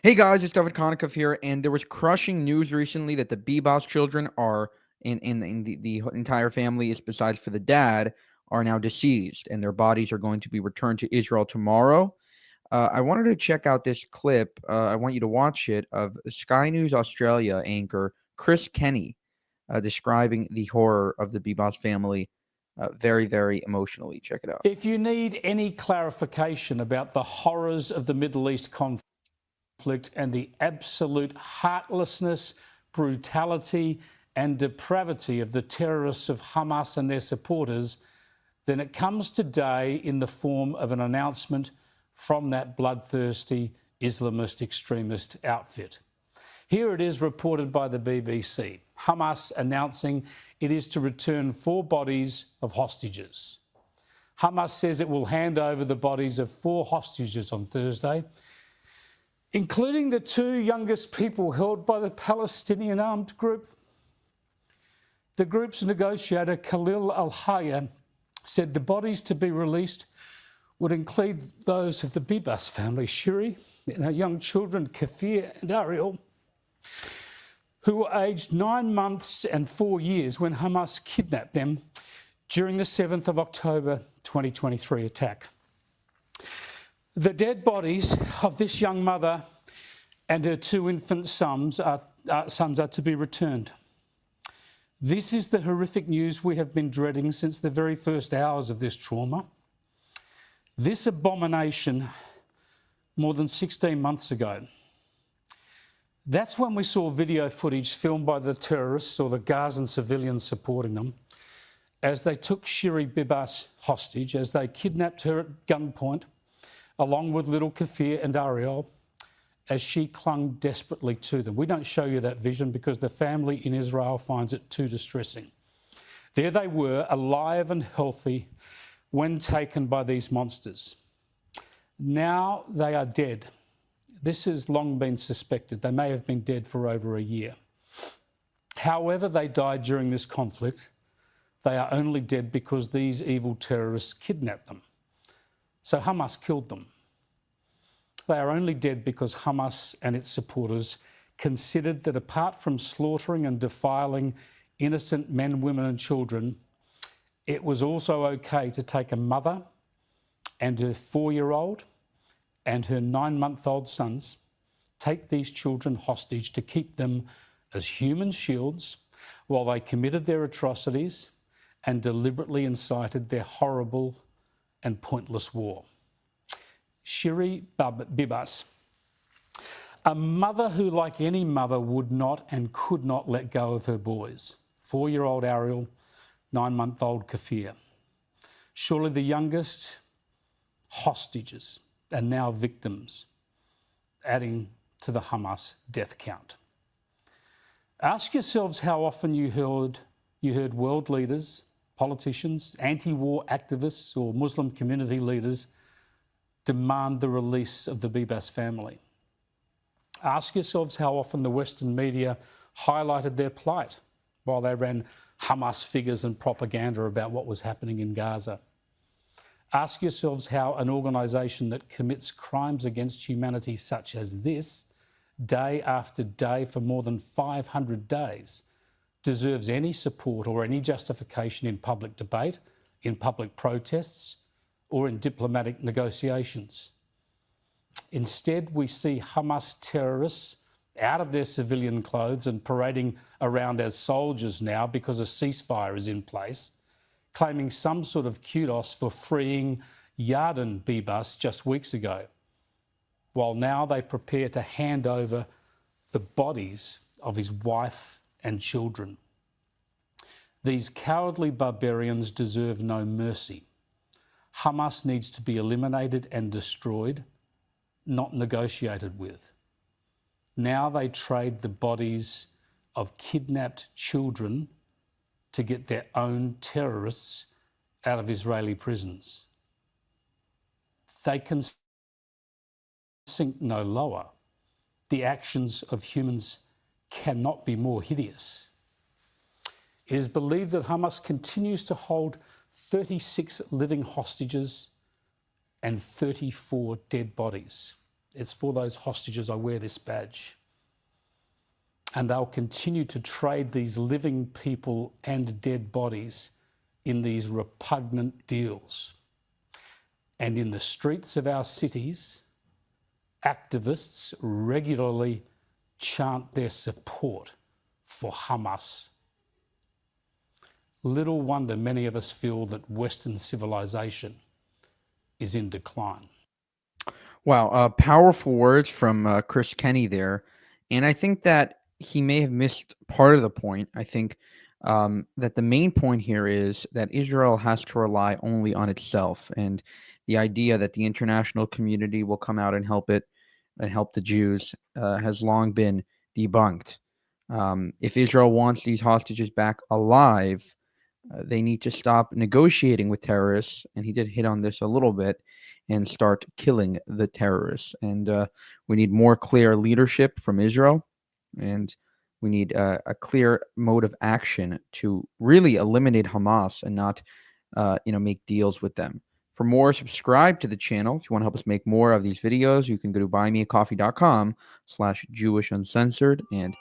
Hey guys, it's David Konikoff here, and there was crushing news recently that the Bebas children are in the entire family, is besides for the dad, are now deceased, and their bodies are going to be returned to Israel tomorrow. I wanted to check out this clip. I want you to watch it of Sky News Australia anchor Chris Kenny describing the horror of the Bebas family very, very emotionally. Check it out. If you need any clarification about the horrors of the Middle East conflict and the absolute heartlessness, brutality, and depravity of the terrorists of Hamas and their supporters, then it comes today in the form of an announcement from that bloodthirsty Islamist extremist outfit. Here it is reported by the BBC. Hamas announcing it is to return 4 bodies of hostages. Hamas says it will hand over the bodies of 4 hostages on Thursday, including the 2 youngest people held by the Palestinian armed group. The group's negotiator, Khalil al-Hayya, said the bodies to be released would include those of the Bebas family, Shiri, and her young children, Kafir and Ariel, who were aged 9 months and 4 years when Hamas kidnapped them during the 7th of October 2023 attack. The dead bodies of this young mother and her 2 infant sons are to be returned. This is the horrific news we have been dreading since the very first hours of this trauma. This abomination more than 16 months ago. That's when we saw video footage filmed by the terrorists or the Gazan civilians supporting them as they took Shiri Bebas hostage, as they kidnapped her at gunpoint, along with little Kafir and Ariel, as she clung desperately to them. We don't show you that vision because the family in Israel finds it too distressing. There they were, alive and healthy, when taken by these monsters. Now they are dead. This has long been suspected. They may have been dead for over a year. However they died during this conflict, they are only dead because these evil terrorists kidnapped them. So Hamas killed them. They are only dead because Hamas and its supporters considered that apart from slaughtering and defiling innocent men, women and children, it was also okay to take a mother and her 4-year-old and her 9-month-old sons, take these children hostage to keep them as human shields while they committed their atrocities and deliberately incited their horrible and pointless war. Shiri Bebas, a mother who, like any mother, would not and could not let go of her boys. 4-year-old Ariel, 9-month-old Kafir. Surely the youngest hostages and now victims, adding to the Hamas death count. Ask yourselves how often you heard world leaders, politicians, anti-war activists or Muslim community leaders demand the release of the Bebas family. Ask yourselves how often the Western media highlighted their plight while they ran Hamas figures and propaganda about what was happening in Gaza. Ask yourselves how an organisation that commits crimes against humanity such as this, day after day for more than 500 days, deserves any support or any justification in public debate, in public protests, or in diplomatic negotiations. Instead, we see Hamas terrorists out of their civilian clothes and parading around as soldiers now because a ceasefire is in place, claiming some sort of kudos for freeing Yarden Bebas just weeks ago, while now they prepare to hand over the bodies of his wife and children. These cowardly barbarians deserve no mercy. Hamas needs to be eliminated and destroyed, not negotiated with. Now they trade the bodies of kidnapped children to get their own terrorists out of Israeli prisons. They can sink no lower. The actions of humans cannot be more hideous. It is believed that Hamas continues to hold 36 living hostages and 34 dead bodies. It's for those hostages I wear this badge. And they'll continue to trade these living people and dead bodies in these repugnant deals. And in the streets of our cities, activists regularly chant their support for Hamas. Little wonder many of us feel that Western civilization is in decline. Wow, powerful words from Chris Kenny there. And I think that he may have missed part of the point. I think that the main point here is that Israel has to rely only on itself. And the idea that the international community will come out and help it and help the Jews has long been debunked. If Israel wants these hostages back alive, they need to stop negotiating with terrorists, and he did hit on this a little bit, and start killing the terrorists. And we need more clear leadership from Israel, and we need a clear mode of action to really eliminate Hamas and not, make deals with them. For more, subscribe to the channel. If you want to help us make more of these videos, you can go to buymeacoffee.com/JewishUncensored and